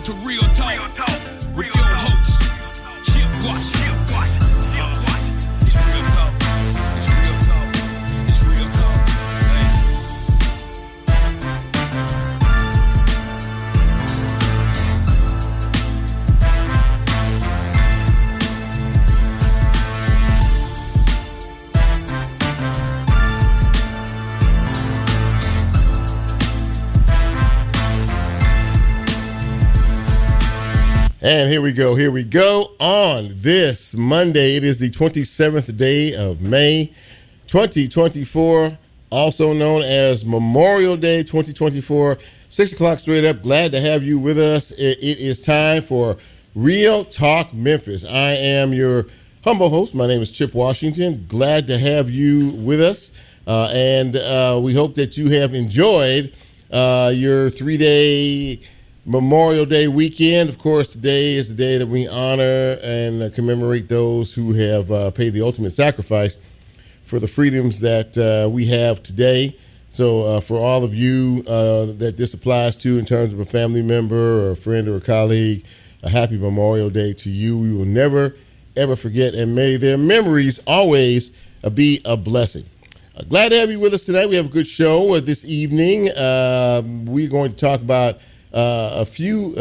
to Real Talk with your host, Chip Washington. It's Real Talk. It's Real Talk. It's Real Talk. And here we go on this Monday. It is the 27th day of May, 2024, also known as Memorial Day 2024, 6 o'clock straight up. Glad to have you with us. It is time for Real Talk Memphis. I am your humble host. My name is Chip Washington. Glad to have you with us. And we hope that you have enjoyed your 3-day Memorial Day weekend. Of course, today is the day that we honor and commemorate those who have paid the ultimate sacrifice for the freedoms that we have today. So for all of you that this applies to in terms of a family member or a friend or a colleague, a happy Memorial Day to you. We will never, ever forget, and may their memories always be a blessing. Glad to have you with us tonight. We have a good show this evening. We're going to talk about a few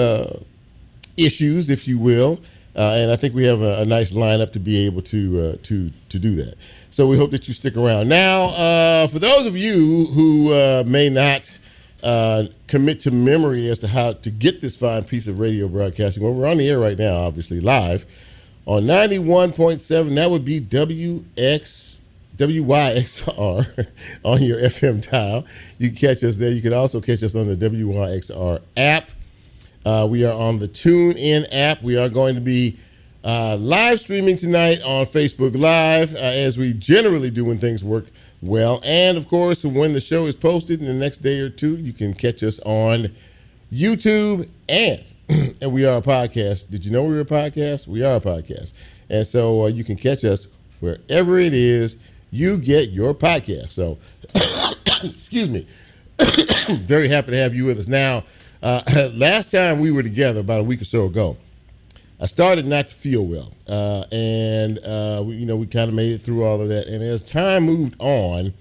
issues, if you will, and I think we have a nice lineup to be able to do that. So we hope that you stick around. Now, for those of you who may not commit to memory as to how to get this fine piece of radio broadcasting, well, we're on the air right now, obviously live on 91.7. That would be WYXR on your FM dial. You can catch us there. You can also catch us on the WYXR app. We are on the TuneIn app. We are going to be live streaming tonight on Facebook Live, as we generally do when things work well. And, of course, when the show is posted in the next day or two, you can catch us on YouTube and we are a podcast. Did you know we were a podcast? We are a podcast. And so you can catch us wherever it is you get your podcast. So, excuse me. Very happy to have you with us. Now, last time we were together about a week or so ago, I started not to feel well. We kind of made it through all of that. And as time moved on,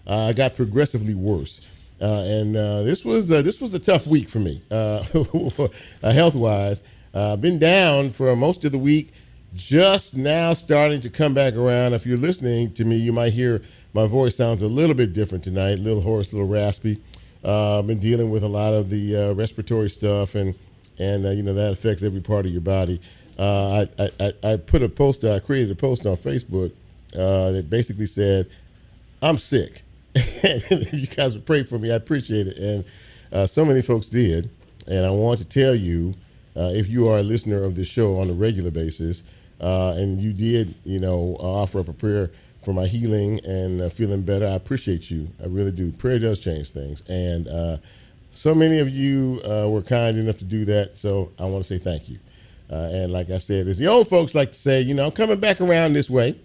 I got progressively worse. This was a tough week for me, health-wise. Been down for most of the week. Just now starting to come back around. If you're listening to me, you might hear my voice sounds a little bit different tonight, a little hoarse, a little raspy. I've been dealing with a lot of the respiratory stuff, and that affects every part of your body. I created a post on Facebook that basically said, I'm sick. If you guys would pray for me, I appreciate it. And so many folks did. And I want to tell you, if you are a listener of this show on a regular basis, and you did, offer up a prayer for my healing and feeling better, I appreciate you. I really do. Prayer does change things. And so many of you were kind enough to do that, so I want to say thank you. And like I said, as the old folks like to say, I'm coming back around this way.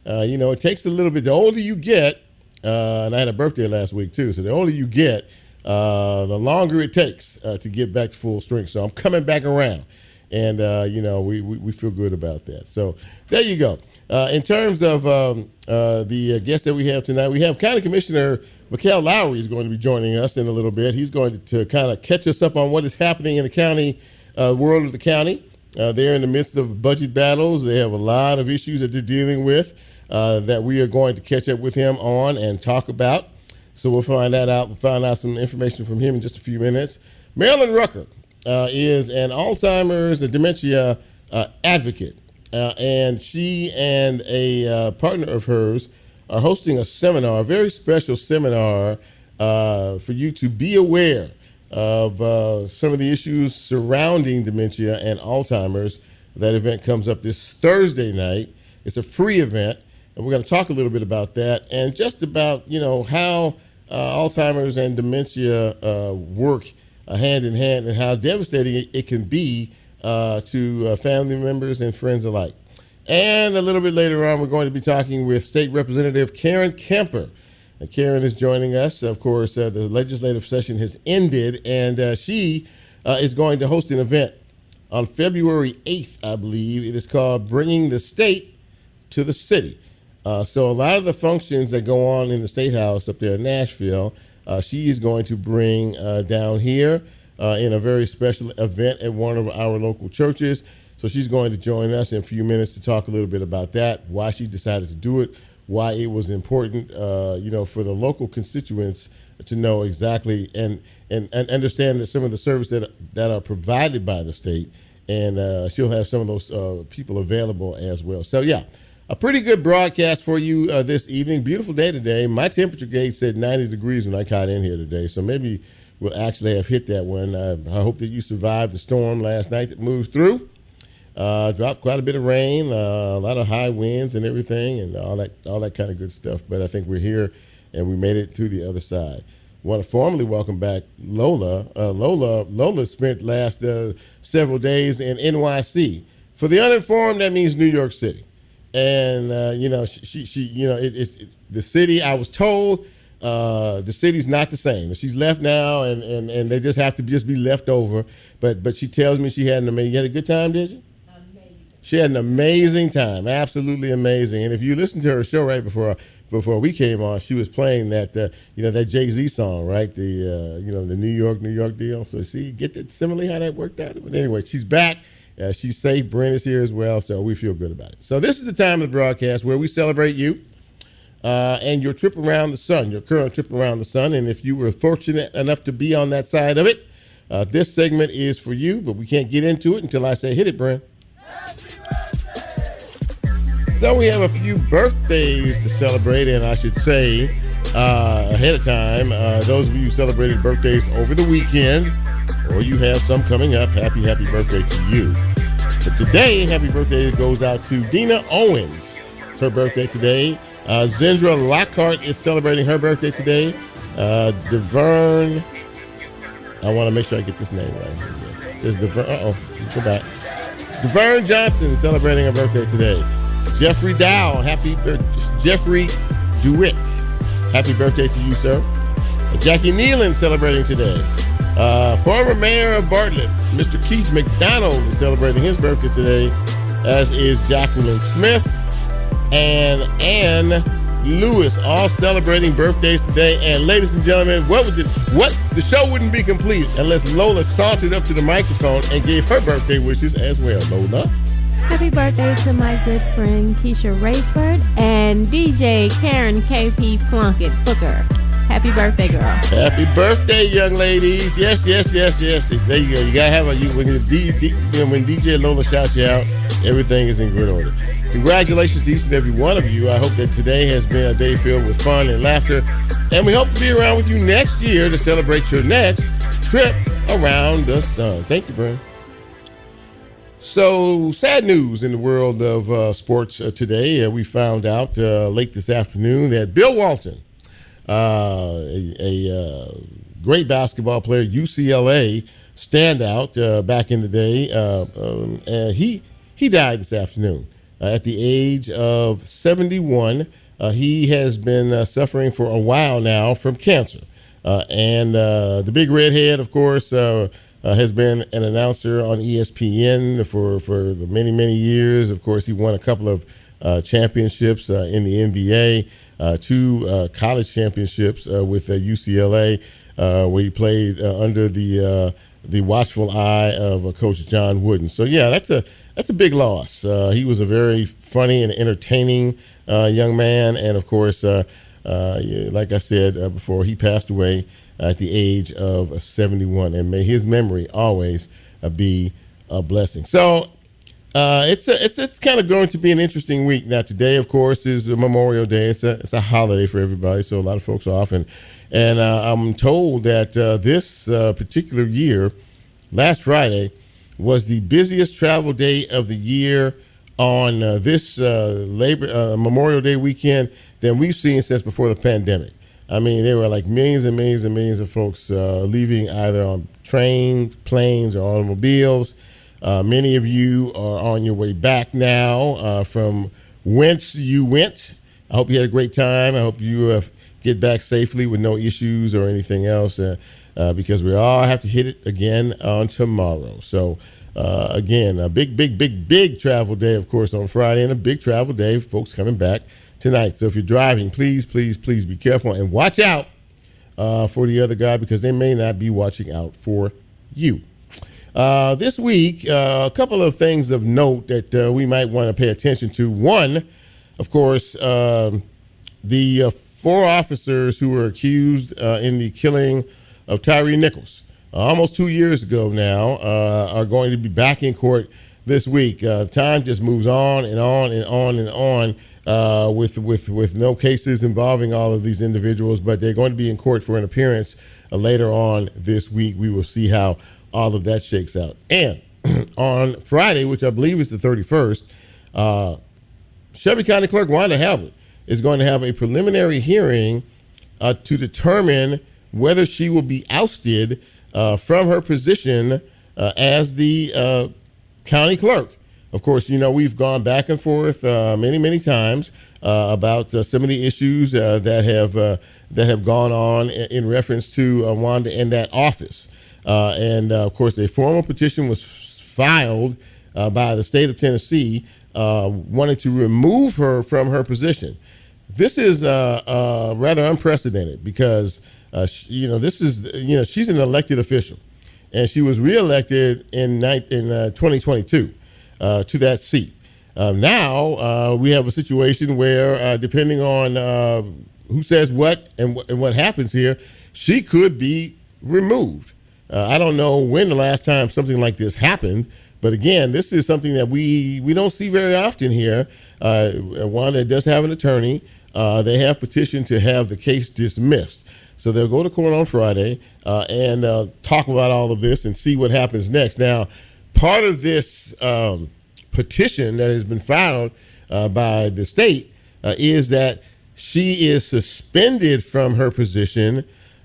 It takes a little bit. The older you get, and I had a birthday last week too, so the older you get, the longer it takes to get back to full strength. So I'm coming back around. And, we feel good about that. So there you go. In terms of the guest that we have tonight, we have County Commissioner Mickell Lowery is going to be joining us in a little bit. He's going to kind of catch us up on what is happening in the county, world of the county. They're in the midst of budget battles. They have a lot of issues that they're dealing with that we are going to catch up with him on and talk about. So we'll find that out. We'll find out some information from him in just a few minutes. Marilyn Rucker is an Alzheimer's and dementia advocate. And she and a partner of hers are hosting a seminar, a very special seminar for you to be aware of some of the issues surrounding dementia and Alzheimer's. That event comes up this Thursday night. It's a free event, and we're going to talk a little bit about that and just about, how Alzheimer's and dementia work hand in hand and how devastating it can be to family members and friends alike. And a little bit later on, we're going to be talking with State Representative Karen Kemper. Karen is joining us. Of course, the legislative session has ended, and she is going to host an event on February 8th, I believe. It is called Bringing the State to the City. So a lot of the functions that go on in the State House up there in Nashville, she is going to bring down here in a very special event at one of our local churches. So she's going to join us in a few minutes to talk a little bit about that, why she decided to do it, why it was important, for the local constituents to know exactly and understand that some of the services that are provided by the state, and she'll have some of those people available as well. So yeah, a pretty good broadcast for you this evening. Beautiful day today. My temperature gauge said 90 degrees when I got in here today, so maybe we'll actually have hit that one. I hope that you survived the storm last night that moved through. Dropped quite a bit of rain, a lot of high winds and everything, and all that kind of good stuff. But I think we're here, and we made it to the other side. Want to formally welcome back Lola. Lola spent last several days in NYC. For the uninformed, that means New York City. And it's the city. I was told the city's not the same. She's left now, and they just have to just be left over. But she tells me she had an amazing. You had a good time, did you? She had an amazing time, absolutely amazing. And if you listen to her show right before we came on, she was playing that that Jay-Z song, right? The New York deal. So see, get that simile how that worked out. But anyway, she's back. She's safe. Brent is here as well, so we feel good about it. So this is the time of the broadcast where we celebrate you and your trip around the sun, your current trip around the sun. And if you were fortunate enough to be on that side of it, this segment is for you. But we can't get into it until I say hit it, Brent. So we have a few birthdays to celebrate, and I should say ahead of time, those of you who celebrated birthdays over the weekend, or you have some coming up, happy birthday to you. But today, happy birthday goes out to Dina Owens. It's her birthday today. Zendra Lockhart is celebrating her birthday today. DeVern, I want to make sure I get this name right. Yes. It says DeVern, go back. DeVern Johnson celebrating her birthday today. Jeffrey Dow, Jeffrey DeWitt, happy birthday to you, sir. Jackie Nealon celebrating today. Former mayor of Bartlett, Mr. Keith McDonald, is celebrating his birthday today, as is Jacqueline Smith and Ann Lewis, all celebrating birthdays today. And ladies and gentlemen, the show wouldn't be complete unless Lola sauntered up to the microphone and gave her birthday wishes as well. Lola. Happy birthday to my good friend Keisha Rayford and DJ Karen KP Plunkett Booker. Happy birthday, girl. Happy birthday, young ladies. Yes. There you go. You got to have when DJ Lola shouts you out, everything is in good order. Congratulations to each and every one of you. I hope that today has been a day filled with fun and laughter. And we hope to be around with you next year to celebrate your next trip around the sun. Thank you, Brian. So, sad news in the world of sports today. We found out late this afternoon that Bill Walton, a great basketball player, UCLA standout back in the day, he died this afternoon at the age of 71. He has been suffering for a while now from cancer. And the big redhead, of course, has been an announcer on ESPN for the many years. Of course, he won a couple of championships in the NBA, two college championships with UCLA, where he played under the watchful eye of Coach John Wooden. So yeah, that's a big loss. He was a very funny and entertaining young man, and of course, like I said before, he passed away at the age of 71, and may his memory always be a blessing. So it's kind of going to be an interesting week. Now today, of course, is Memorial Day. It's a holiday for everybody, so a lot of folks are off, and I'm told that this particular year, last Friday, was the busiest travel day of the year on this Memorial Day weekend than we've seen since before the pandemic. I mean, there were like millions and millions and millions of folks leaving either on trains, planes, or automobiles. Many of you are on your way back now from whence you went. I hope you had a great time. I hope you get back safely with no issues or anything else. because we all have to hit it again on tomorrow. So, again, a big travel day, of course, on Friday, and a big travel day, folks coming back tonight. So if you're driving, please be careful and watch out for the other guy, because they may not be watching out for you. This week, a couple of things of note that we might want to pay attention to. One, of course, the 4 officers who were accused in the killing of Tyree Nichols almost 2 years ago now are going to be back in court this week. Time just moves on and on and on and on with no cases involving all of these individuals, but they're going to be in court for an appearance later on this week. We will see how all of that shakes out. And on Friday, which I believe is the 31st, Shelby County Clerk Wanda Halbert is going to have a preliminary hearing to determine whether she will be ousted from her position as the county clerk. Of course, we've gone back and forth many times about some of the issues that have gone on in reference to Wanda and that office. And of course, a formal petition was filed by the state of Tennessee wanting to remove her from her position. This is rather unprecedented because she's an elected official, and she was reelected in 2022 to that seat. Now we have a situation where, depending on who says what and what happens here, she could be removed. I don't know when the last time something like this happened, but again, this is something that we don't see very often here. Wanda does have an attorney. They have petitioned to have the case dismissed. So they'll go to court on Friday and talk about all of this and see what happens next. Now, part of this petition that has been filed by the state is that she is suspended from her position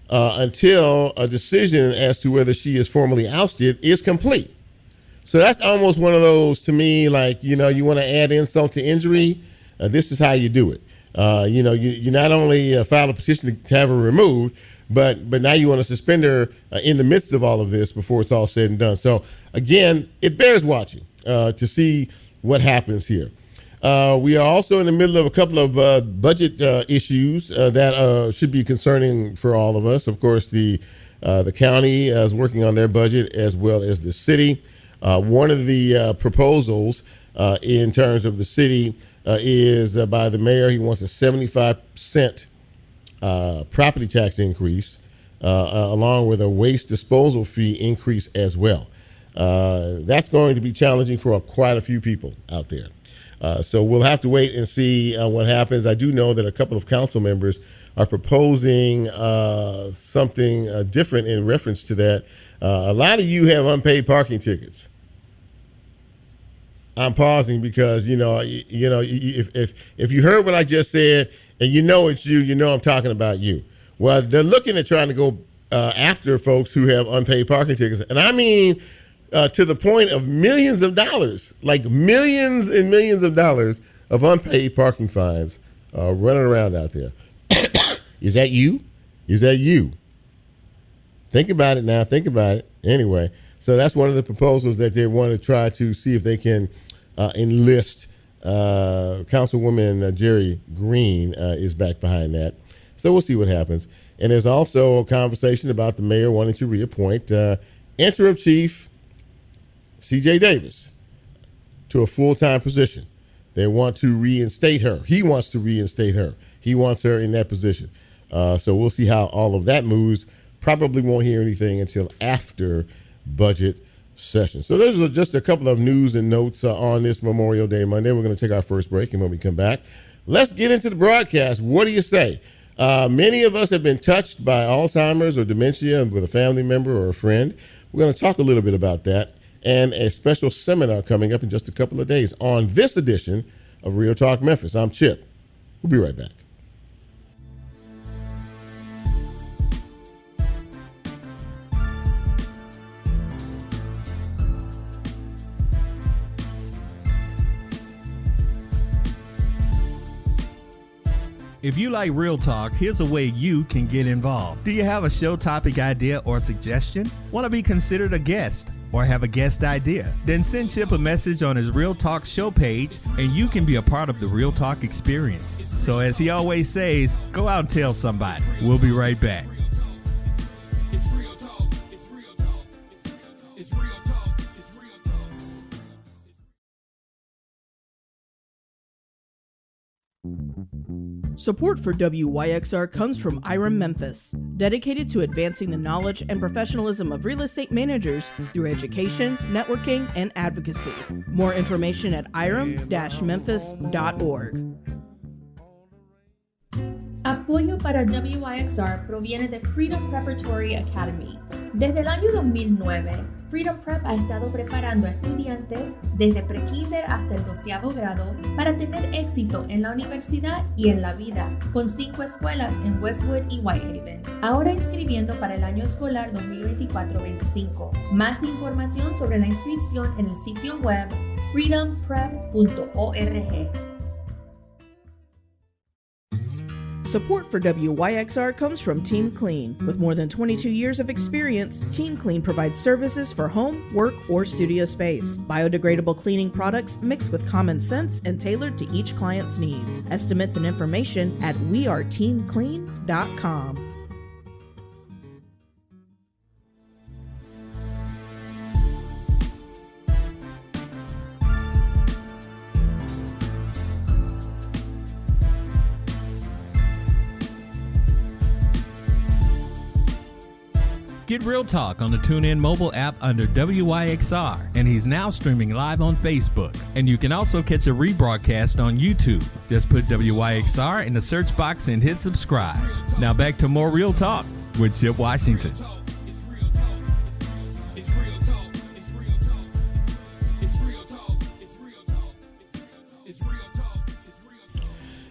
until a decision as to whether she is formally ousted is complete. So that's almost one of those, to me, like, you want to add insult to injury. This is how you do it. You not only file a petition to have her removed, but now you want to suspend her in the midst of all of this before it's all said and done. So again, it bears watching to see what happens here. We are also in the middle of a couple of budget issues that should be concerning for all of us. Of course, the county is working on their budget, as well as the city. One of the proposals in terms of the city is by the mayor. He wants a 75% property tax increase, along with a waste disposal fee increase as well. That's going to be challenging for quite a few people out there. So we'll have to wait and see what happens. I do know that a couple of council members are proposing something different in reference to that. A lot of you have unpaid parking tickets. I'm pausing because if you heard what I just said and it's you, I'm talking about you. Well, they're looking at trying to go after folks who have unpaid parking tickets, and I mean to the point of millions of dollars, like millions and millions of dollars of unpaid parking fines running around out there. Is that you? Is that you? Think about it now. Think about it. Anyway, so that's one of the proposals that they want to try to see if they can enlist. Councilwoman Jerry Green is back behind that. So we'll see what happens. And there's also a conversation about the mayor wanting to reappoint interim chief C.J. Davis to a full-time position. They want to reinstate her. He wants to reinstate her. He wants her in that position. So we'll see how all of that moves. Probably won't hear anything until after budget session. So those are just a couple of news and notes on this Memorial Day Monday. We're going to take our first break, and when we come back, let's get into the broadcast. What do you say? Many of us have been touched by Alzheimer's or dementia with a family member or a friend. We're going to talk a little bit about that and a special seminar coming up in just a couple of days on this edition of Real Talk Memphis. I'm Chip. We'll be right back. If you like Real Talk, here's a way you can get involved. Do you have a show topic idea or suggestion? Want to be considered a guest? Or have a guest idea? Then send Chip a message on his Real Talk show page and you can be a part of the Real Talk experience. So as he always says, go out and tell somebody. We'll be right back. It's real talk. It's real talk. It's real talk. It's real talk. Support for WYXR comes from IREM Memphis, dedicated to advancing the knowledge and professionalism of real estate managers through education, networking, and advocacy. More information at irem-memphis.org. Apoyo para WYXR proviene de Freedom Preparatory Academy. Desde el año 2009, Freedom Prep ha estado preparando a estudiantes desde prekinder hasta el 12º grado para tener éxito en la universidad y en la vida, con 5 escuelas en Westwood y Whitehaven. Ahora inscribiendo para el año escolar 2024-25. Más información sobre la inscripción en el sitio web freedomprep.org. Support for WYXR comes from Team Clean. With more than 22 years of experience, Team Clean provides services for home, work, or studio space. Biodegradable cleaning products mixed with common sense and tailored to each client's needs. Estimates and information at weareteamclean.com. Get Real Talk on the TuneIn mobile app under WYXR, and he's now streaming live on Facebook. And you can also catch a rebroadcast on YouTube. Just put WYXR in the search box and hit subscribe. Now back to more Real Talk with Chip Washington. It's real talk. It's real talk. It's real talk. It's real talk. It's real talk. It's real talk. It's real talk.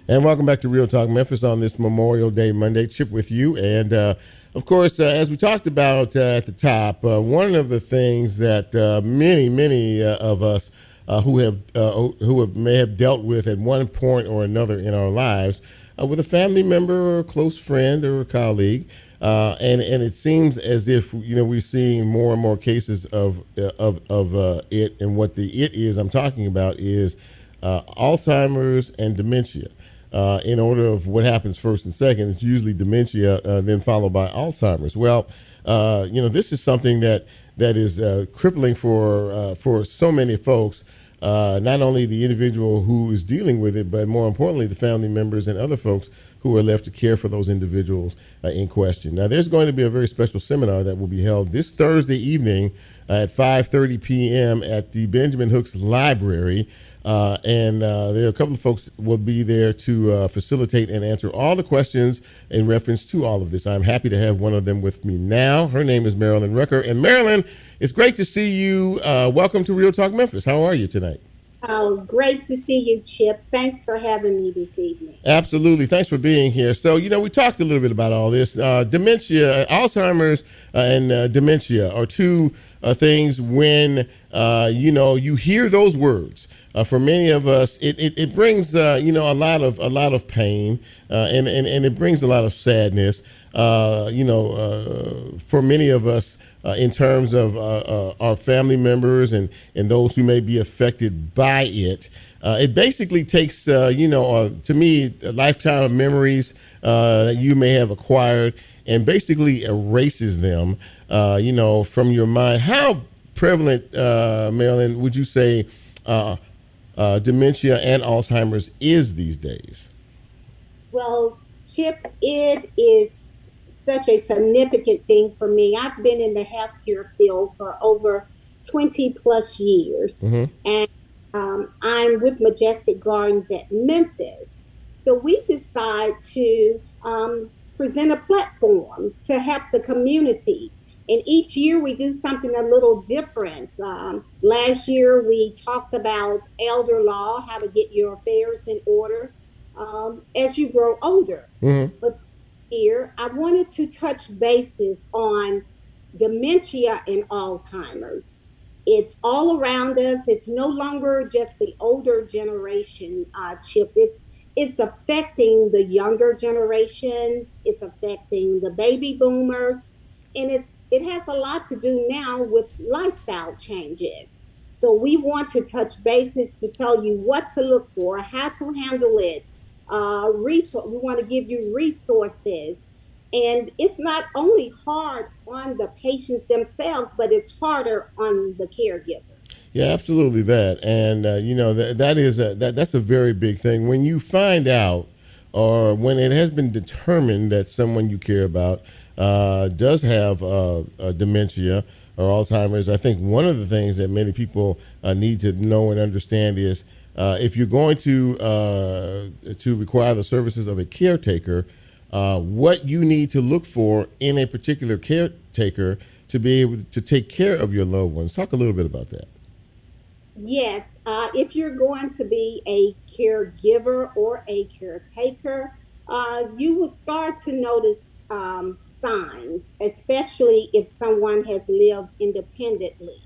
And welcome back to Real Talk Memphis on this Memorial Day Monday. Chip with you. And of course, as we talked about at the top, one of the things that many of us who may have dealt with at one point or another in our lives with a family member or a close friend or a colleague, and it seems as if we're seeing more and more cases of it, and what the it is I'm talking about is Alzheimer's and dementia. In order of what happens first and second, it's usually dementia, then followed by Alzheimer's. Well, this is something that is crippling for so many folks. Not only the individual who is dealing with it, but more importantly, the family members and other folks who are left to care for those individuals in question. Now, there's going to be a very special seminar that will be held this Thursday evening at 5:30 p.m. at the Benjamin Hooks Library. And there are a couple of folks will be there to facilitate and answer all the questions in reference to all of this. I'm happy to have one of them with me now. Her name is Marilyn Rucker. And Marilyn, it's great to see you. Welcome to Real Talk Memphis. How are you tonight? Oh, great to see you, Chip. Thanks for having me this evening. Absolutely. Thanks for being here. So, we talked a little bit about all this. Dementia, Alzheimer's and dementia are two things when, you hear those words. For many of us, it brings, a lot of pain and it brings a lot of sadness. For many of us, in terms of our family members and those who may be affected by it. It basically takes, to me, a lifetime of memories that you may have acquired and basically erases them, from your mind. How prevalent, Marilyn, would you say dementia and Alzheimer's is these days? Well, Chip, it is such a significant thing for me. I've been in the healthcare field for over 20 plus years, and I'm with Majestic Gardens at Memphis. So we decide to present a platform to help the community. And each year we do something a little different. Last year we talked about elder law, how to get your affairs in order as you grow older. But here I wanted to touch bases on dementia and Alzheimer's. It's all around us. It's no longer just the older generation, Chip. it's affecting the younger generation. It's affecting the baby boomers, and it has a lot to do now with lifestyle changes. So we want to touch bases to tell you what to look for, how to handle it. We want to give you resources, and it's not only hard on the patients themselves, but it's harder on the caregivers. Yeah, absolutely that, and that's a very big thing when you find out, or when it has been determined that someone you care about does have dementia or Alzheimer's. I think one of the things that many people need to know and understand is if you're going to require the services of a caretaker, what you need to look for in a particular caretaker to be able to take care of your loved ones. Talk a little bit about that. Yes, if you're going to be a caregiver or a caretaker, you will start to notice signs, especially if someone has lived independently.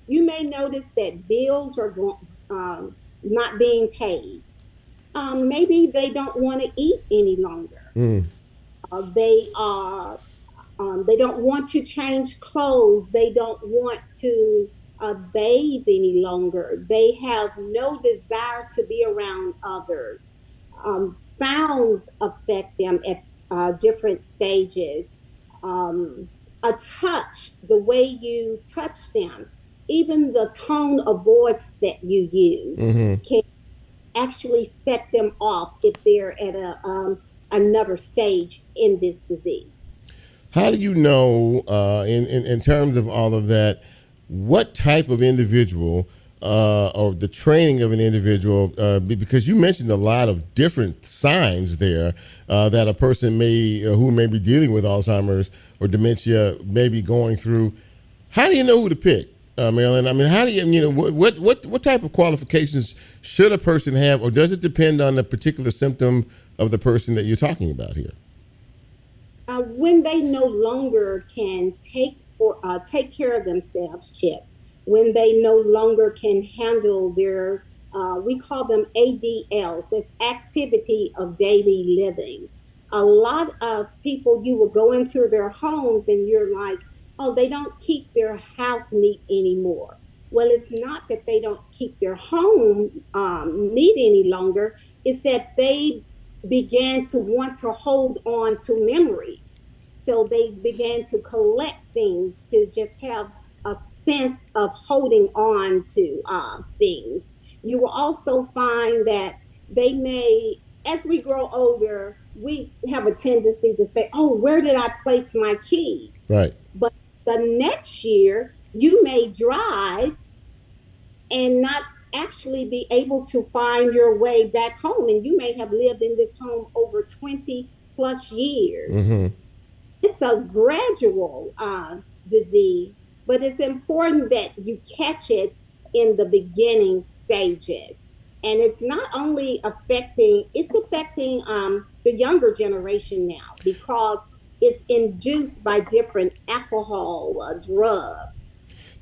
You may notice that bills are not being paid. Maybe they don't want to eat any longer. They are they don't want to change clothes. They don't want to bathe any longer. They have no desire to be around others. Sounds affect them at different stages. A touch, the way you touch them, even the tone of voice that you use can actually set them off if they're at another stage in this disease. How do you know, in terms of all of that, what type of individual or the training of an individual, because you mentioned a lot of different signs there that a person who may be dealing with Alzheimer's or dementia may be going through. How do you know who to pick, Marilyn? I mean, how do what type of qualifications should a person have, or does it depend on the particular symptom of the person that you're talking about here? When they no longer can take care of themselves, Chip, when they no longer can handle their, we call them ADLs, that's activity of daily living. A lot of people, you will go into their homes and you're like, oh, they don't keep their house neat anymore. Well, it's not that they don't keep their home neat any longer. It's that they began to want to hold on to memories. So they began to collect things to just have a sense of holding on to things. You will also find that they may, as we grow older, we have a tendency to say, oh, where did I place my keys? Right. But the next year, you may drive and not actually be able to find your way back home. And you may have lived in this home over 20 plus years. Mm-hmm. It's a gradual disease, but it's important that you catch it in the beginning stages. And it's not only affecting the younger generation now, because it's induced by different alcohol, drugs.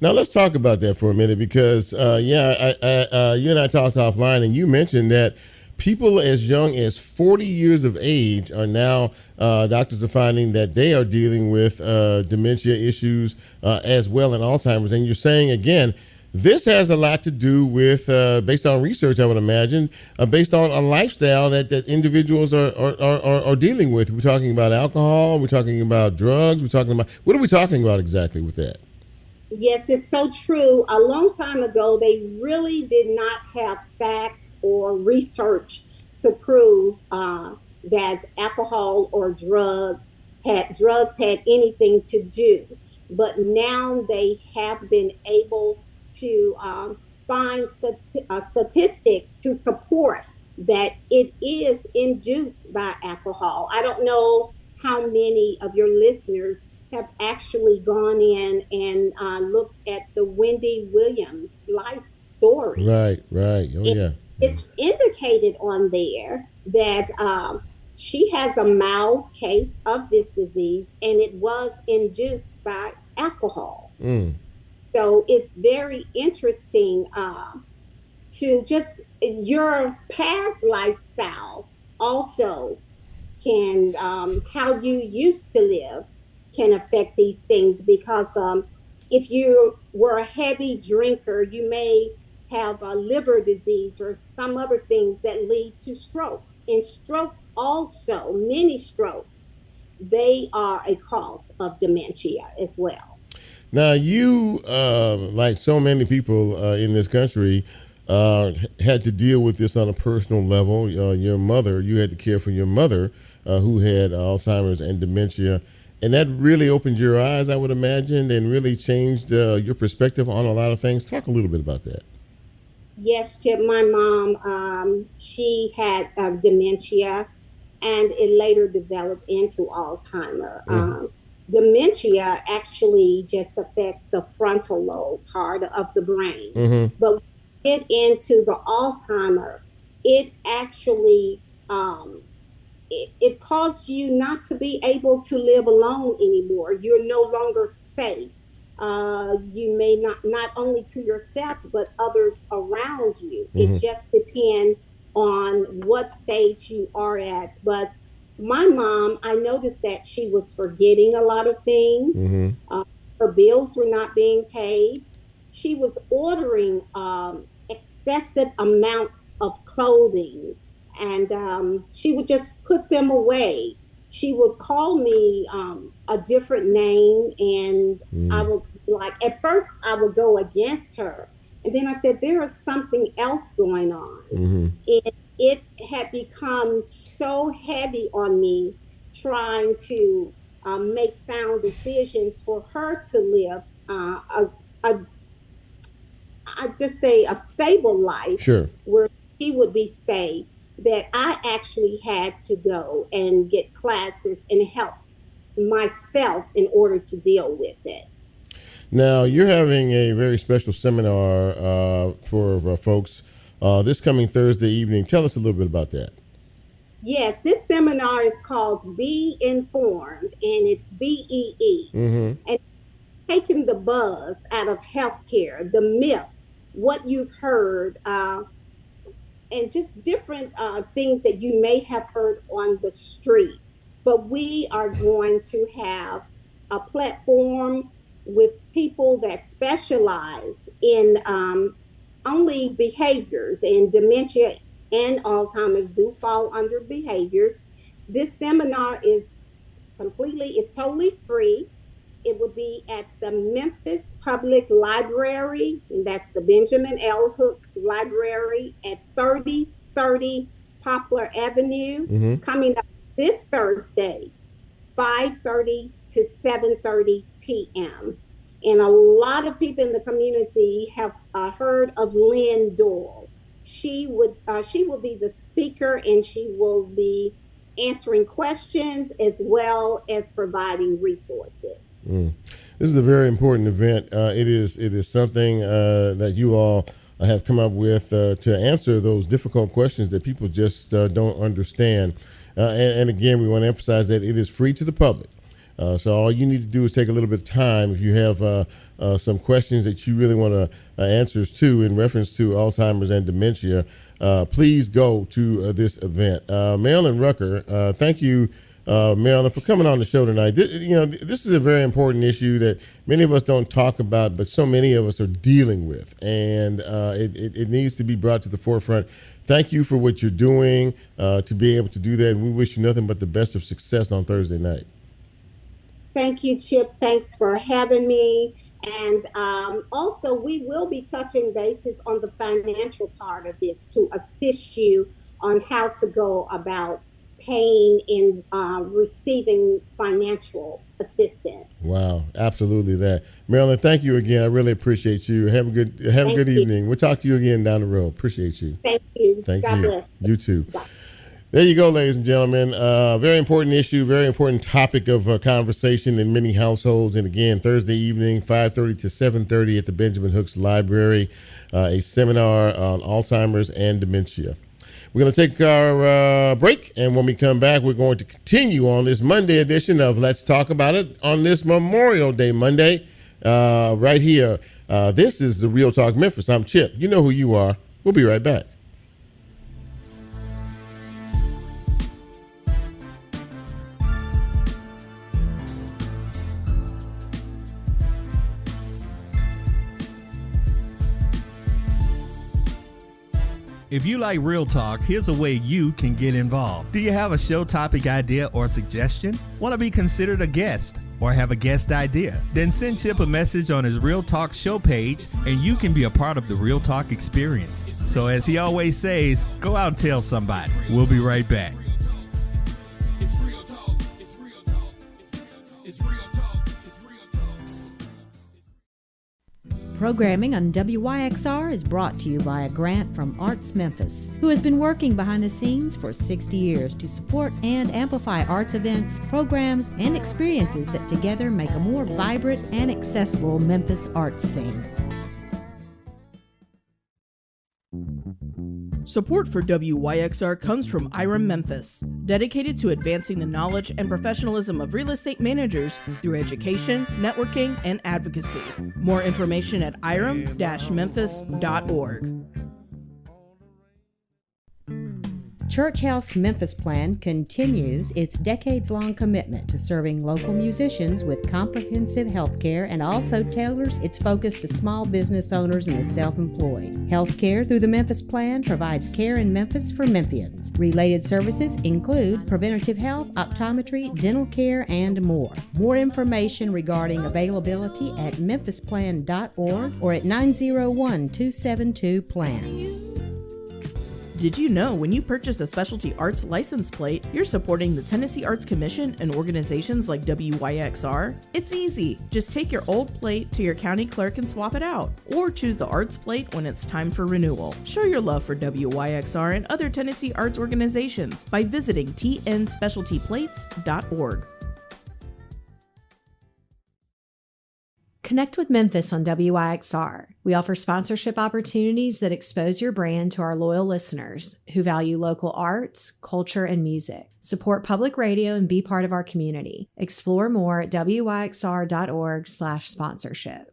Now let's talk about that for a minute, because you and I talked offline, and you mentioned that people as young as 40 years of age are now, doctors are finding that they are dealing with dementia issues as well, and Alzheimer's. And you're saying, again, this has a lot to do with, based on research, I would imagine, based on a lifestyle that individuals are dealing with. We're talking about alcohol, we're talking about drugs, what are we talking about exactly with that? Yes, it's so true. A long time ago, they really did not have facts or research to prove that alcohol or drugs had anything to do. But now they have been able to find statistics to support that it is induced by alcohol. I don't know how many of your listeners have actually gone in and looked at the Wendy Williams life story. Right. Oh, yeah. It's indicated on there that she has a mild case of this disease, and it was induced by alcohol. So it's very interesting to just your past lifestyle also can, how you used to live can affect these things, because if you were a heavy drinker, you may have a liver disease or some other things that lead to strokes. And strokes also, many strokes, they are a cause of dementia as well. Now, you, like so many people in this country, had to deal with this on a personal level. Your mother, you had to care for your mother who had Alzheimer's and dementia. And that really opened your eyes, I would imagine, and really changed your perspective on a lot of things. Talk a little bit about that. Yes, Chip, my mom, she had dementia, and it later developed into Alzheimer. Dementia actually just affects the frontal lobe part of the brain. But when we get into the Alzheimer, it actually it caused you not to be able to live alone anymore. You're no longer safe. You may not only to yourself, but others around you. It just depends on what stage you are at. But my mom, I noticed that she was forgetting a lot of things. Her bills were not being paid. She was ordering excessive amount of clothing, and she would just put them away. She would call me a different name, and I would, like, at first I would go against her. And then I said, there is something else going on. And it had become so heavy on me trying to make sound decisions for her to live I just say a stable life, where she would be safe, that I actually had to go and get classes and help myself in order to deal with it. Now, you're having a very special seminar for folks this coming Thursday evening. Tell us a little bit about that. Yes, this seminar is called Be Informed, and it's BEE. And taking the buzz out of healthcare, the myths, what you've heard, and just different things that you may have heard on the street. But we are going to have a platform with people that specialize in only behaviors, and dementia and Alzheimer's do fall under behaviors. This seminar is totally free. It would be at the Memphis Public Library, and that's the Benjamin L. Hook Library at 3030 Poplar Avenue, coming up this Thursday, 5:30 to 7:30 p.m. And a lot of people in the community have heard of Lynn Doyle. She will be the speaker, and she will be answering questions as well as providing resources. This is a very important event. It is something that you all have come up with to answer those difficult questions that people just don't understand. And again, we want to emphasize that it is free to the public. So all you need to do is take a little bit of time. If you have some questions that you really want answers to in reference to Alzheimer's and dementia, please go to this event. Marilyn Rucker, thank you, Marilyn, for coming on the show tonight. This is a very important issue that many of us don't talk about, but so many of us are dealing with, and it needs to be brought to the forefront. Thank you for what you're doing to be able to do that, and we wish you nothing but the best of success on Thursday night. Thank you, Chip. Thanks for having me. And also, we will be touching bases on the financial part of this to assist you on how to go about paying and receiving financial assistance. Wow, absolutely that. Marilyn, thank you again. I really appreciate you. Have a good evening. We'll talk to you again down the road. Appreciate you. Thank you. God bless you. You too. Bye. There you go, ladies and gentlemen. Very important issue, very important topic of conversation in many households. And again, Thursday evening, 5:30 to 7:30 at the Benjamin Hooks Library, a seminar on Alzheimer's and dementia. We're going to take our break, and when we come back, we're going to continue on this Monday edition of Let's Talk About It on this Memorial Day Monday, right here. This is the Real Talk Memphis. I'm Chip. You know who you are. We'll be right back. If you like Real Talk, here's a way you can get involved. Do you have a show topic idea or suggestion? Want to be considered a guest or have a guest idea? Then send Chip a message on his Real Talk show page and you can be a part of the Real Talk experience. So as he always says, go out and tell somebody. We'll be right back. It's real talk. It's real talk. It's real talk. It's real talk. Programming on WYXR is brought to you by a grant from Arts Memphis, who has been working behind the scenes for 60 years to support and amplify arts events, programs, and experiences that together make a more vibrant and accessible Memphis arts scene. Support for WYXR comes from IREM Memphis, dedicated to advancing the knowledge and professionalism of real estate managers through education, networking, and advocacy. More information at irem-memphis.org. Church Health's Memphis Plan continues its decades-long commitment to serving local musicians with comprehensive health care and also tailors its focus to small business owners and the self-employed. Health care through the Memphis Plan provides care in Memphis for Memphians. Related services include preventative health, optometry, dental care, and more. More information regarding availability at memphisplan.org or at 901-272-PLAN. Did you know when you purchase a specialty arts license plate, you're supporting the Tennessee Arts Commission and organizations like WYXR? It's easy. Just take your old plate to your county clerk and swap it out, or choose the arts plate when it's time for renewal. Show your love for WYXR and other Tennessee arts organizations by visiting tnspecialtyplates.org. Connect with Memphis on WYXR. We offer sponsorship opportunities that expose your brand to our loyal listeners who value local arts, culture, and music. Support public radio and be part of our community. Explore more at wyxr.org/sponsorship.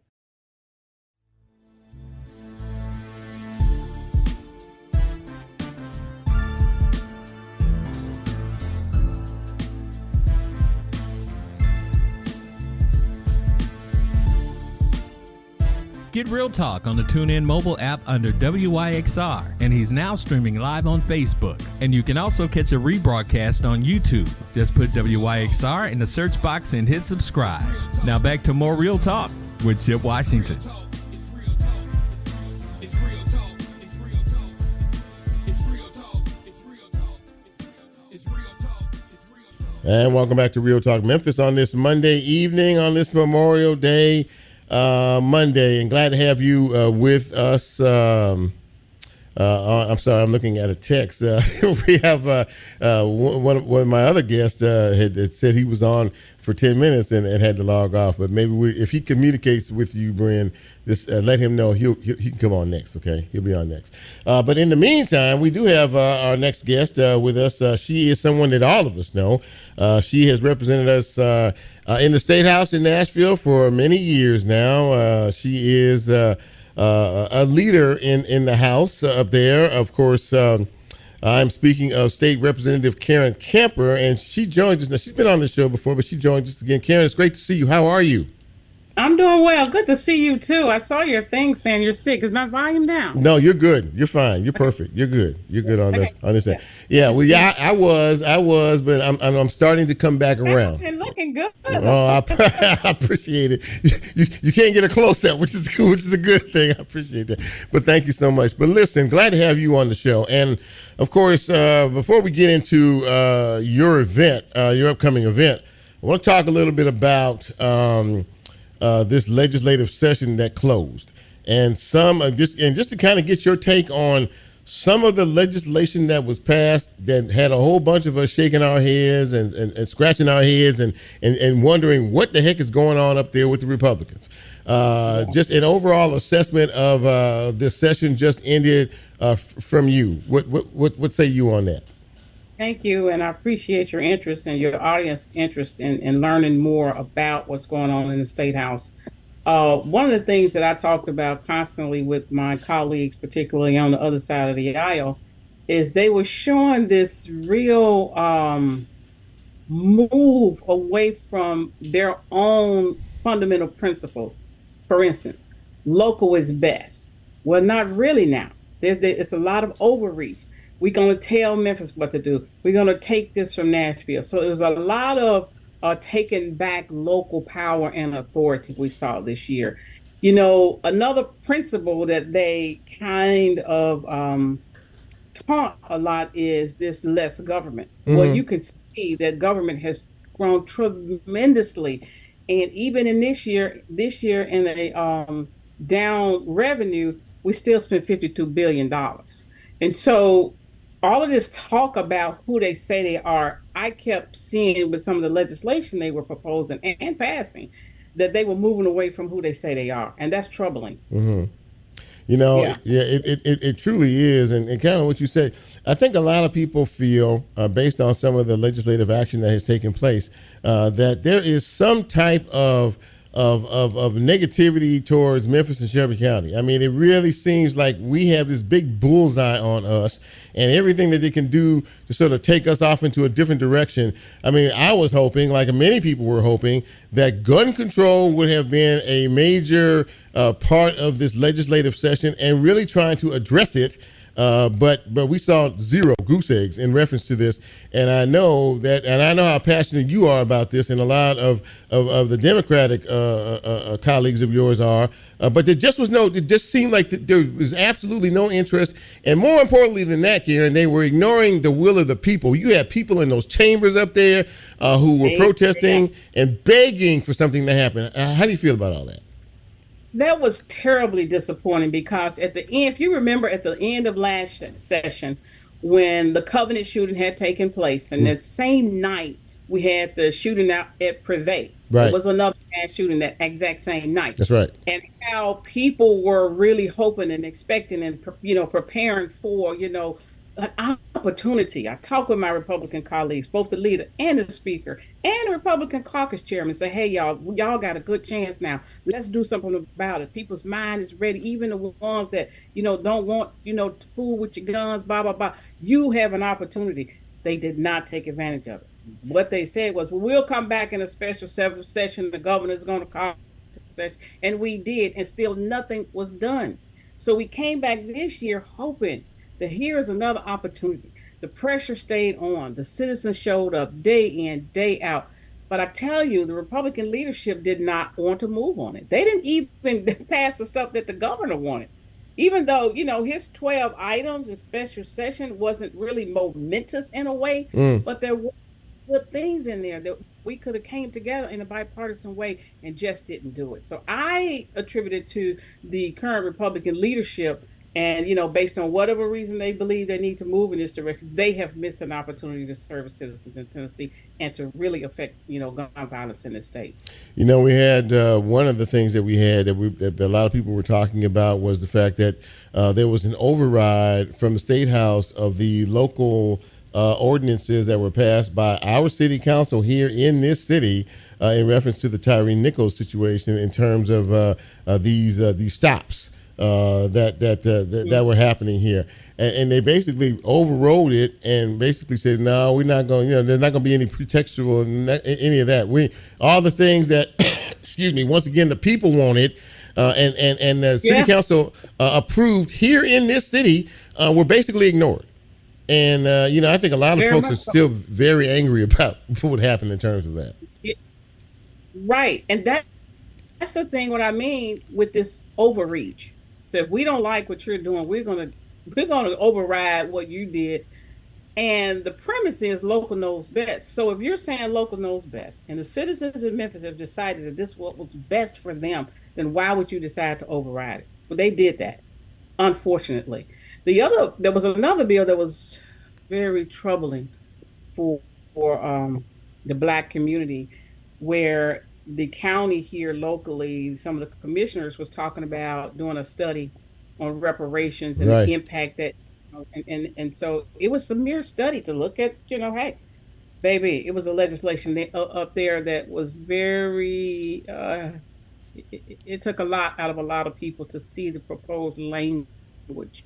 Get Real Talk on the TuneIn mobile app under WYXR, and he's now streaming live on Facebook. And you can also catch a rebroadcast on YouTube. Just put WYXR in the search box and hit subscribe. Now back to more Real Talk with Chip Washington. And welcome back to Real Talk Memphis on this Monday evening, on this Memorial Day Monday, and glad to have you with us. I'm sorry, I'm looking at a text. We have one of my other guests had said he was on for 10 minutes and had to log off. But maybe if he communicates with you, Brian, just let him know he can come on next. Okay, he'll be on next. But in the meantime, we do have our next guest with us. She is someone that all of us know. She has represented us in the State House in Nashville for many years now. She is a leader in the House up there. Of course, I'm speaking of State Representative Karen Kemper, and she joins us now. She's been on the show before, but she joins us again. Karen, it's great to see you. How are you? I'm doing well. Good to see you too. I saw your thing saying you're sick. Is my volume down? No, you're good. You're fine. You're perfect. You're good. You're good on this. On this end. Yeah. Well, yeah, I was, but I'm starting to come back around. You're looking good. Oh, I appreciate it. You can't get a close up, which is cool, which is a good thing. I appreciate that. But thank you so much. But listen, glad to have you on the show. And of course, before we get into your event, your upcoming event, I want to talk a little bit about this legislative session that closed, and just to kind of get your take on some of the legislation that was passed that had a whole bunch of us shaking our heads and scratching our heads and wondering what the heck is going on up there with the Republicans. Just an overall assessment of this session just ended from you. What say you on that? Thank you, and I appreciate your interest and your audience interest in learning more about what's going on in the State House. One of the things that I talked about constantly with my colleagues, particularly on the other side of the aisle, is they were showing this real move away from their own fundamental principles. For instance, local is best. Well, not really now. It's a lot of overreach. We're going to tell Memphis what to do. We're going to take this from Nashville. So it was a lot of taking back local power and authority we saw this year. Another principle that they kind of taught a lot is this less government. Well, you can see that government has grown tremendously. And even in this year in a down revenue, we still spent $52 billion. And so all of this talk about who they say they are, I kept seeing with some of the legislation they were proposing and passing, that they were moving away from who they say they are. And that's troubling. It truly is. And kind of what you said, I think a lot of people feel, based on some of the legislative action that has taken place, that there is some type of negativity towards Memphis and Shelby County. I mean, it really seems like we have this big bullseye on us and everything that they can do to sort of take us off into a different direction. I mean, I was hoping, like many people were hoping, that gun control would have been a major part of this legislative session and really trying to address it. But we saw zero goose eggs in reference to this, and I know how passionate you are about this, and a lot of the Democratic colleagues of yours are. But it just seemed like there was absolutely no interest, and more importantly than that, Karen, they were ignoring the will of the people. You had people in those chambers up there who were protesting and begging for something to happen. How do you feel about all that? That was terribly disappointing because at the end, if you remember at the end of last session, when the Covenant shooting had taken place, and that same night we had the shooting out at Privé. Right. It was another mass shooting that exact same night. That's right. And how people were really hoping and expecting and preparing for an opportunity. I talk with my Republican colleagues, both the leader and the speaker and the Republican caucus chairman, say, hey, y'all got a good chance now. Let's do something about it. People's mind is ready, even the ones that, don't want, to fool with your guns, blah, blah, blah. You have an opportunity. They did not take advantage of it. What they said was, well, we'll come back in a special session. The governor's going to call a session. And we did, and still nothing was done. So we came back this year hoping that here is another opportunity. The pressure stayed on. The citizens showed up day in, day out. But I tell you, the Republican leadership did not want to move on it. They didn't even pass the stuff that the governor wanted. Even though, his 12 items in special session wasn't really momentous in a way, but there were good things in there that we could have came together in a bipartisan way and just didn't do it. So I attribute it to the current Republican leadership. And, based on whatever reason they believe they need to move in this direction, they have missed an opportunity to serve citizens in Tennessee and to really affect, gun violence in the state. We had one of the things that we had that a lot of people were talking about was the fact that there was an override from the State House of the local ordinances that were passed by our city council here in this city in reference to the Tyree Nichols situation in terms of these stops. That were happening here, and they basically overrode it and basically said, no, we're not going. There's not going to be any pretextual and any of that. All the things that, excuse me, once again, the people wanted, and the city council approved here in this city, were basically ignored. And I think a lot of folks are still very angry about what happened in terms of that. Right, and that's the thing. What I mean with this overreach. So if we don't like what you're doing, we're gonna override what you did. And the premise is local knows best. So if you're saying local knows best, and the citizens of Memphis have decided that this is what was best for them, then why would you decide to override it? Well, they did that, unfortunately. There was another bill that was very troubling for the Black community, where the county here locally, some of the commissioners was talking about doing a study on reparations and the impact that, and so it was a mere study to look at, hey, baby, it was a legislation up there that was very, it took a lot out of a lot of people to see the proposed language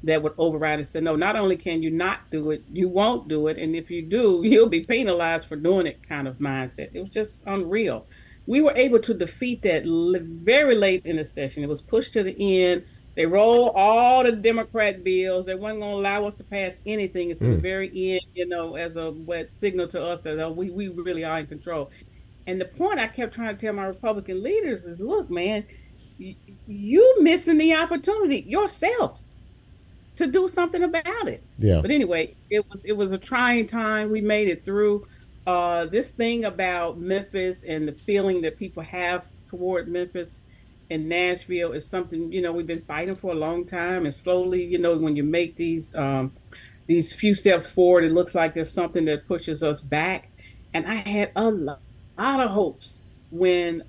that would override and say, no, not only can you not do it, you won't do it. And if you do, you'll be penalized for doing it kind of mindset. It was just unreal. We were able to defeat that very late in the session. It was pushed to the end They rolled all the Democrat bills. They weren't going to allow us to pass anything until the very end, as a signal to us that we really are in control. And the point I kept trying to tell my Republican leaders is, look, man, you missing the opportunity yourself to do something about it. Yeah. But anyway, it was a trying time. We made it through. This thing about Memphis and the feeling that people have toward Memphis and Nashville is something, we've been fighting for a long time. And slowly, when you make these few steps forward, it looks like there's something that pushes us back. And I had a lot of hopes when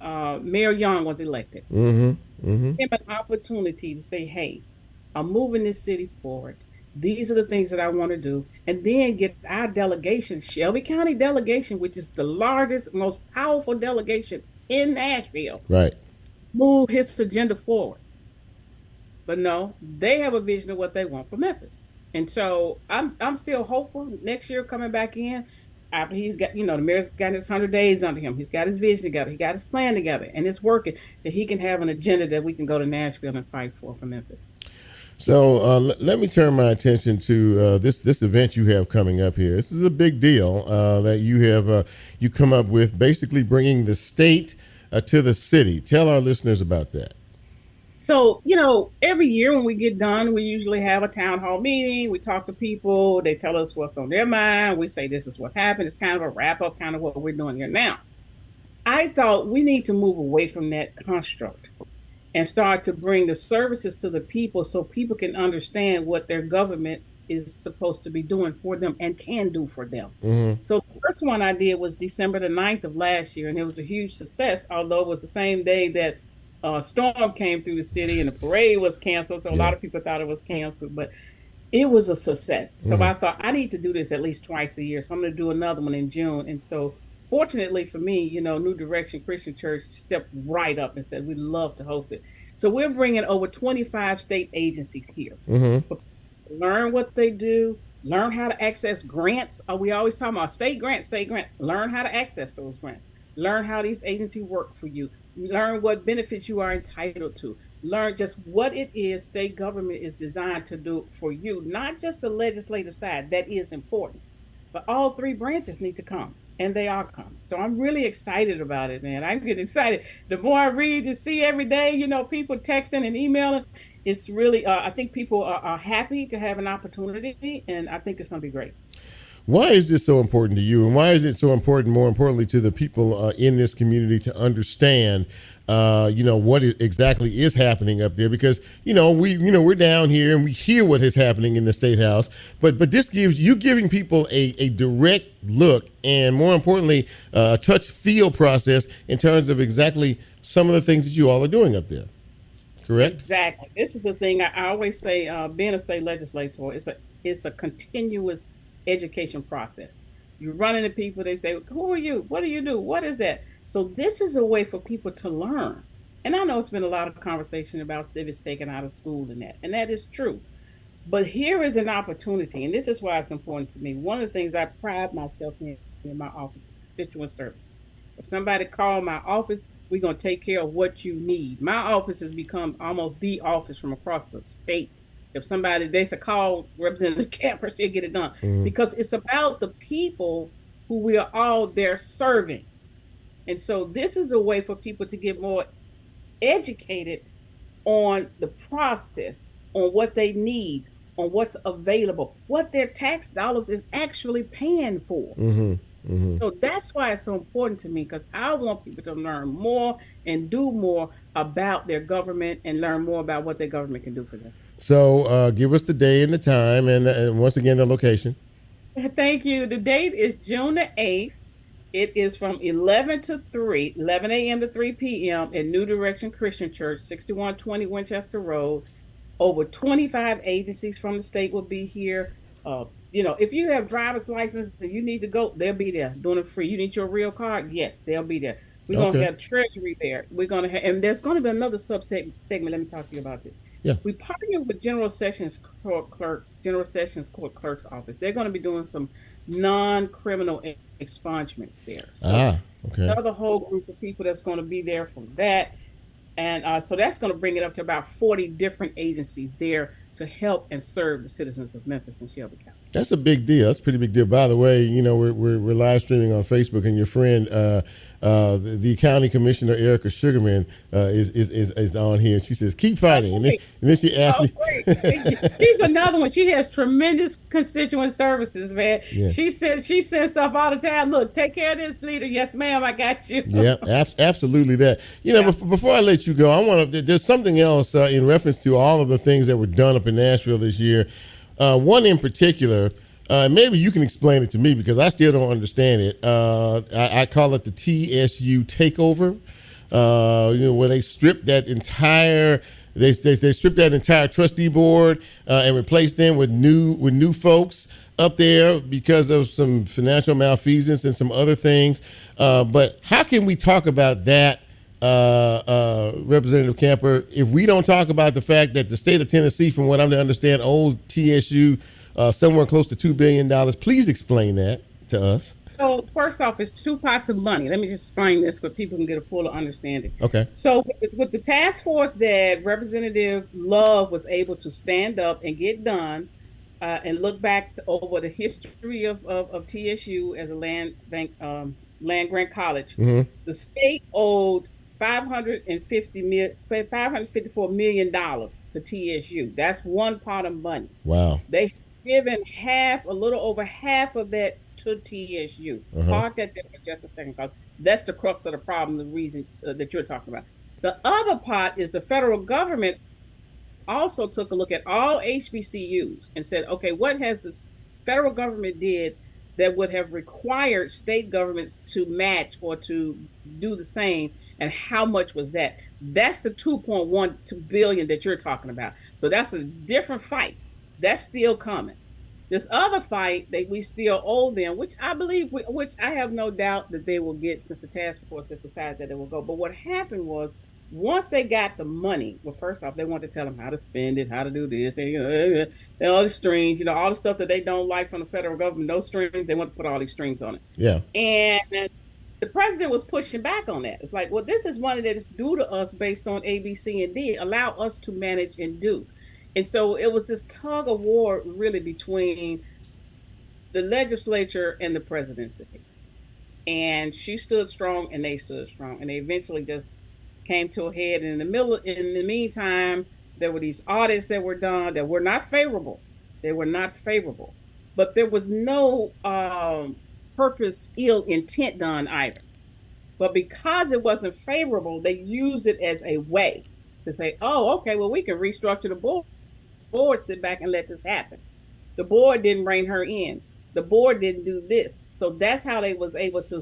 Mayor Young was elected. Him an opportunity to say, hey, I'm moving this city forward. These are the things that I want to do. And then get our delegation, Shelby County delegation, which is the largest, most powerful delegation in Nashville. Right. Move his agenda forward. But no, they have a vision of what they want for Memphis. And so I'm still hopeful next year coming back in after he's got, the mayor's got his 100 days under him. He's got his vision together. He got his plan together, and it's working, that he can have an agenda that we can go to Nashville and fight for Memphis. So let me turn my attention to this event you have coming up here. This is a big deal that you have you come up with, basically bringing the state to the city. Tell our listeners about that. So, every year when we get done, we usually have a town hall meeting. We talk to people. They tell us what's on their mind. We say, this is what happened. It's kind of a wrap up, kind of what we're doing here now. I thought we need to move away from that construct and start to bring the services to the people so people can understand what their government is supposed to be doing for them and can do for them. So the first one I did was December the 9th of last year, and it was a huge success, although it was the same day that storm came through the city and the parade was canceled. So a lot of people thought it was canceled, but it was a success. So I thought I need to do this at least twice a year. So I'm going to do another one in June. And so fortunately for me, New Direction Christian Church stepped right up and said, we'd love to host it. So we're bringing over 25 state agencies here. Learn what they do, learn how to access grants. We always talk about state grants. Learn how to access those grants. Learn how these agencies work for you. Learn what benefits you are entitled to. Learn just what it is state government is designed to do for you, not just the legislative side. That is important. But all three branches need to come, and they are coming. So I'm really excited about it, man. I get excited. The more I read and see every day, people texting and emailing, it's really, I think people are happy to have an opportunity, and I think it's going to be great. Why is this so important to you, and why is it so important, more importantly, to the people in this community to understand, what exactly is happening up there? Because we're down here and we hear what is happening in the State House, but this gives you giving people a direct look and, more importantly, a touch feel process in terms of exactly some of the things that you all are doing up there. Correct? Exactly. This is the thing I always say. Being a state legislator, it's a continuous education process. You run into people, they say, who are you? What do you do? What is that? So this is a way for people to learn. And I know it's been a lot of conversation about civics taken out of school and that is true. But here is an opportunity, and this is why it's important to me. One of the things I pride myself in my office is constituent services. If somebody called my office, we're going to take care of what you need. My office has become almost the office from across the state. If somebody, they say, call Representative Camper, she'll get it done. Because it's about the people who we are all there serving. And so this is a way for people to get more educated on the process, on what they need, on what's available, what their tax dollars is actually paying for. So that's why it's so important to me, because I want people to learn more and do more about their government and learn more about what their government can do for them. So give us the day and the time and once again, the location. Thank you. The date is June the 8th. It is from 11 a.m. to 3 p.m. at New Direction Christian Church, 6120 Winchester Road. Over 25 agencies from the state will be here. If you have driver's license and you need to go, they'll be there doing it free. You need your real card? Yes, they'll be there. We're going to have Treasury there. We're going to have, and there's going to be another segment. Let me talk to you about this. Yeah. We partnered with General Sessions Court Clerk's Office. They're going to be doing some non-criminal expungements there. So okay. another whole group of people that's going to be there from that. And so that's going to bring it up to about 40 different agencies there to help and serve the citizens of Memphis and Shelby County. That's a big deal. That's a pretty big deal. By the way, we're live streaming on Facebook, and your friend, the county commissioner, Erica Sugarman, is on here. She says, "Keep fighting." And then she asked me. She's another one. She has tremendous constituent services, man. Yeah. She sends stuff all the time. Look, take care of this, leader. Yes, ma'am. I got you. Yeah, absolutely that. Before I let you go, I want to. There's something else in reference to all of the things that were done up in Nashville this year. One in particular, maybe you can explain it to me because I still don't understand it. I call it the TSU takeover. Where they stripped that entire trustee board and replaced them with new folks up there because of some financial malfeasance and some other things. But how can we talk about that, Representative Camper, if we don't talk about the fact that the state of Tennessee, from what I'm to understand, owes TSU somewhere close to $2 billion? Please explain that to us. So first off, it's two pots of money. Let me just explain this so people can get a fuller understanding. Okay. So with the task force that Representative Love was able to stand up and get done and look back over the history of TSU as a land grant college, the state owed $554 million to TSU. That's one pot of money. Wow. They given a little over half of that to TSU. Park that there for just a second, because that's the crux of the problem, the reason that you're talking about. The other part is the federal government also took a look at all HBCUs and said, okay, what has the federal government did that would have required state governments to match or to do the same, and how much was that? That's the $2.12 billion that you're talking about. So that's a different fight. That's still coming. This other fight that we still owe them, which I believe, which I have no doubt that they will get, since the task force has decided that it will go. But what happened was, once they got the money, well, first off, they wanted to tell them how to spend it, how to do this, all the strings, all the stuff that they don't like from the federal government, those strings, they want to put all these strings on it. Yeah. And the president was pushing back on that. It's like, well, this is money that is due to us based on A, B, C, and D. Allow us to manage and do. And so it was this tug of war really between the legislature and the presidency. And she stood strong and they stood strong. And they eventually just came to a head. And in the meantime, there were these audits that were done that were not favorable. They were not favorable. But there was no purpose, ill intent done either. But because it wasn't favorable, they used it as a way to say, oh, okay, well, we can restructure the board. Sit back and let this happen. The board didn't bring her in. The board didn't do this. So that's how they was able to,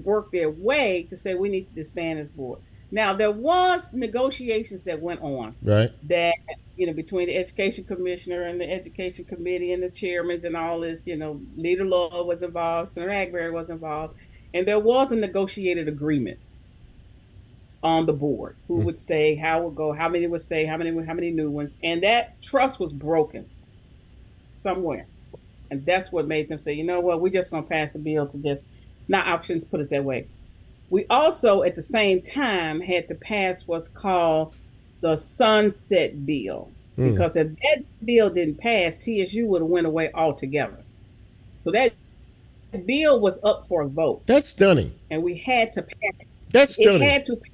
work their way to say we need to disband this board. Now there was negotiations that went on, right? That between the education commissioner and the education committee and the chairmen and all this. Leader Love was involved, Senator Agberry was involved, and there was a negotiated agreement on the board, who would stay, how would go, how many would stay, how many new ones, and that trust was broken somewhere, and that's what made them say, you know what, we're just going to pass a bill to just not options, put it that way. We also, at the same time, had to pass what's called the sunset bill, because if that bill didn't pass, TSU would have went away altogether. So that bill was up for a vote. That's stunning, and we had to pass it. That's stunning. It had to pass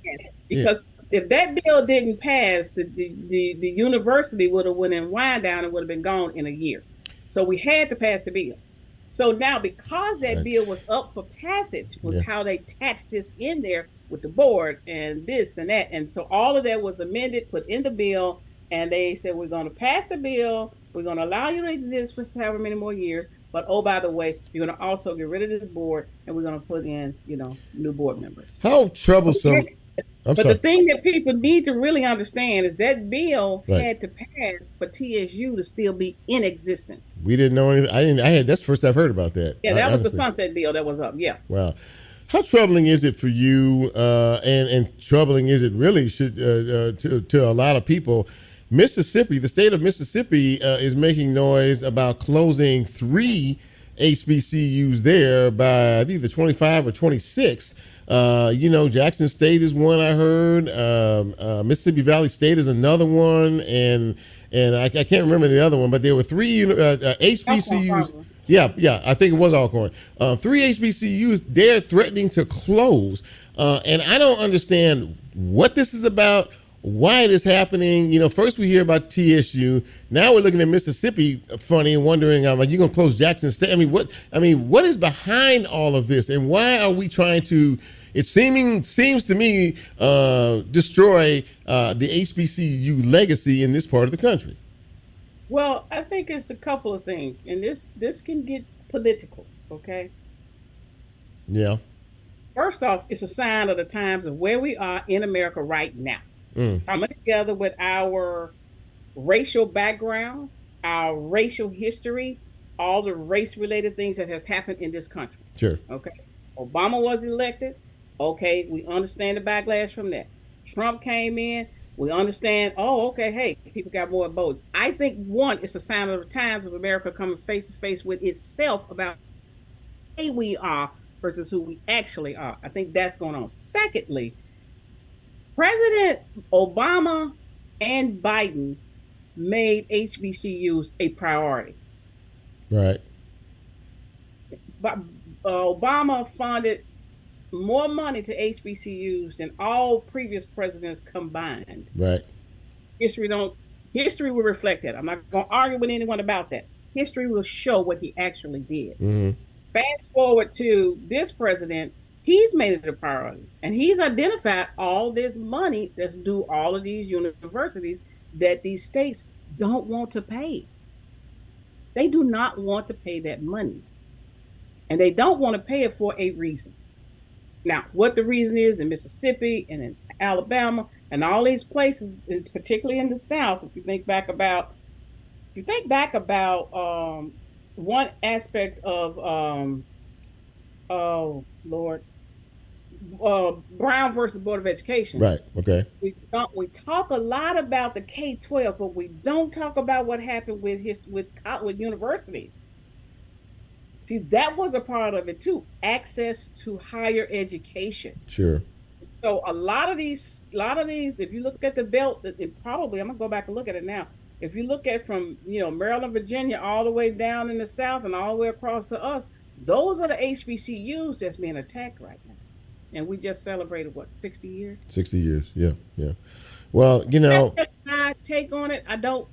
because if that bill didn't pass, the university would have went in wind down and would have been gone in a year. So we had to pass the bill. So now, because that bill was up for passage, was how they attached this in there with the board and this and that. And so all of that was amended, put in the bill, and they said, we're going to pass the bill. We're going to allow you to exist for however many more years. But, oh, by the way, you're going to also get rid of this board, and we're going to put in, new board members. How troublesome. The thing that people need to really understand is that bill had to pass for TSU to still be in existence. We didn't know anything. That's the first I've heard about that. Yeah, that was the sunset bill that was up. Yeah. Wow. How troubling is it for you, and troubling is it really to a lot of people? Mississippi, the state of Mississippi, is making noise about closing 3 HBCUs there by either 25 or 26. Jackson State is one I heard. Mississippi Valley State is another one, and I can't remember the other one, but there were three HBCUs. Yeah, I think it was Alcorn. 3 HBCUs, they're threatening to close. And I don't understand what this is about, why it is happening. First we hear about TSU. Now we're looking at Mississippi funny and wondering, you're going to close Jackson State. What is behind all of this? And why are we trying to, it seems to me, destroy the HBCU legacy in this part of the country? Well, I think it's a couple of things, and this can get political, okay? Yeah. First off, it's a sign of the times of where we are in America right now. Coming together with our racial background, our racial history, all the race-related things that has happened in this country. Sure. Okay. Obama was elected. Okay, we understand the backlash from that. Trump came in. We understand, hey, people got more votes. I think, one, it's a sign of the times of America coming face to face with itself about who we are versus who we actually are. I think that's going on. Secondly, President Obama and Biden made HBCUs a priority. Right. But Obama funded more money to HBCUs than all previous presidents combined. Right. History will reflect that. I'm not going to argue with anyone about that. History will show what he actually did. Mm-hmm. Fast forward to this president, he's made it a priority, and he's identified all this money that's due all of these universities that these states don't want to pay. They do not want to pay that money, and they don't want to pay it for a reason. Now, what the reason is in Mississippi and in Alabama and all these places, is particularly in the South. If you think back about one aspect of Brown versus Board of Education. Right. Okay. We talk a lot about the K-12, but we don't talk about what happened with universities. See, that was a part of it too. Access to higher education. Sure. So a lot of these, if you look at the belt, probably I'm gonna go back and look at it now. If you look at from Maryland, Virginia, all the way down in the South and all the way across to us, those are the HBCUs that's being attacked right now. And we just celebrated 60 years? 60 years, yeah. Well, that's just my take on it. I don't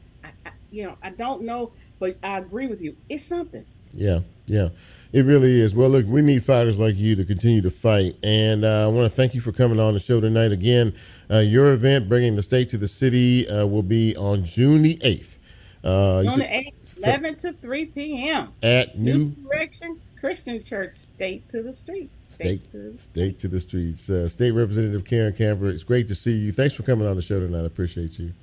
know, but I agree with you. It's something. Yeah, it really is. Well, look, we need fighters like you to continue to fight. And I want to thank you for coming on the show tonight. Again, your event, Bringing the State to the City, will be on June the 8th. June the 8th, 11 to 3 p.m. At New Direction Christian Church, State to the Streets. State to the Streets. State Representative Karen Camper, it's great to see you. Thanks for coming on the show tonight. I appreciate you.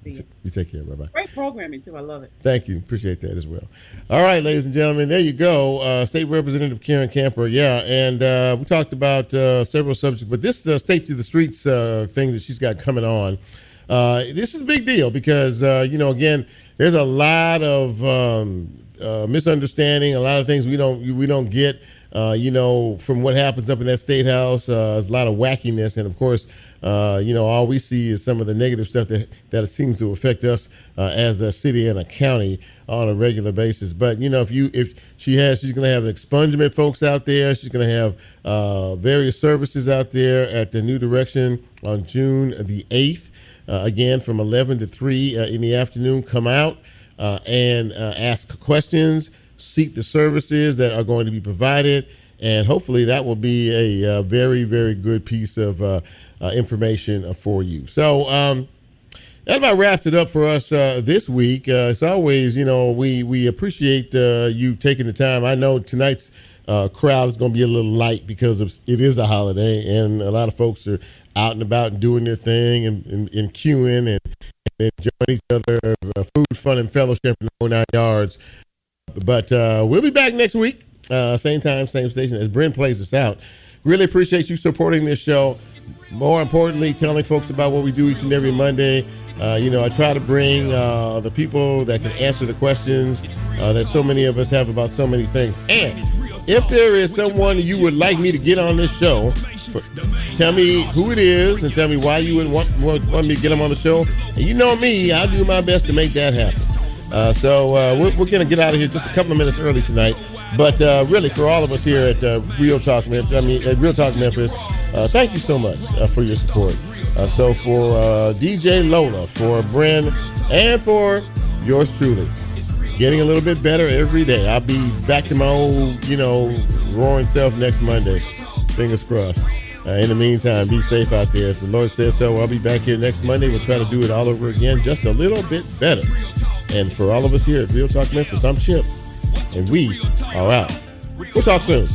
You take care. Bye-bye. Great programming, too. I love it. Thank you. Appreciate that as well. All right, ladies and gentlemen, there you go. State Representative Karen Camper. Yeah, and we talked about several subjects, but this State to the Streets thing that she's got coming on, this is a big deal because, again, there's a lot of misunderstanding, a lot of things we don't get, from what happens up in that State House. There's a lot of wackiness, and of course, all we see is some of the negative stuff that seems to affect us as a city and a county on a regular basis. But if she's going to have expungement folks out there. She's going to have various services out there at the New Direction on June the 8th. Again, from 11 to 3 in the afternoon. Come out and ask questions, seek the services that are going to be provided, and hopefully that will be a very, very good piece of information for you. So that about wraps it up for us this week. As always, we appreciate you taking the time. I know tonight's crowd is going to be a little light because it is a holiday, and a lot of folks are out and about and doing their thing and queuing and enjoying each other, food, fun, and fellowship in the whole 9 yards. But we'll be back next week, same time, same station, as Bryn plays us out. Really appreciate you supporting this show. More importantly, telling folks about what we do each and every Monday. I try to bring the people that can answer the questions that so many of us have about so many things. And if there is someone you would like me to get on this show, tell me who it is and tell me why you would want me to get them on the show. And you know me, I'll do my best to make that happen. So we're going to get out of here just a couple of minutes early tonight. But really, for all of us here at Real Talk Memphis, thank you so much for your support. So for DJ Lola, for Bryn, and for yours truly, getting a little bit better every day. I'll be back to my old, roaring self next Monday. Fingers crossed. In the meantime, be safe out there. If the Lord says so, I'll be back here next Monday. We'll try to do it all over again, just a little bit better. And for all of us here at Real Talk Memphis, I'm Chip, and we are out. We'll talk soon.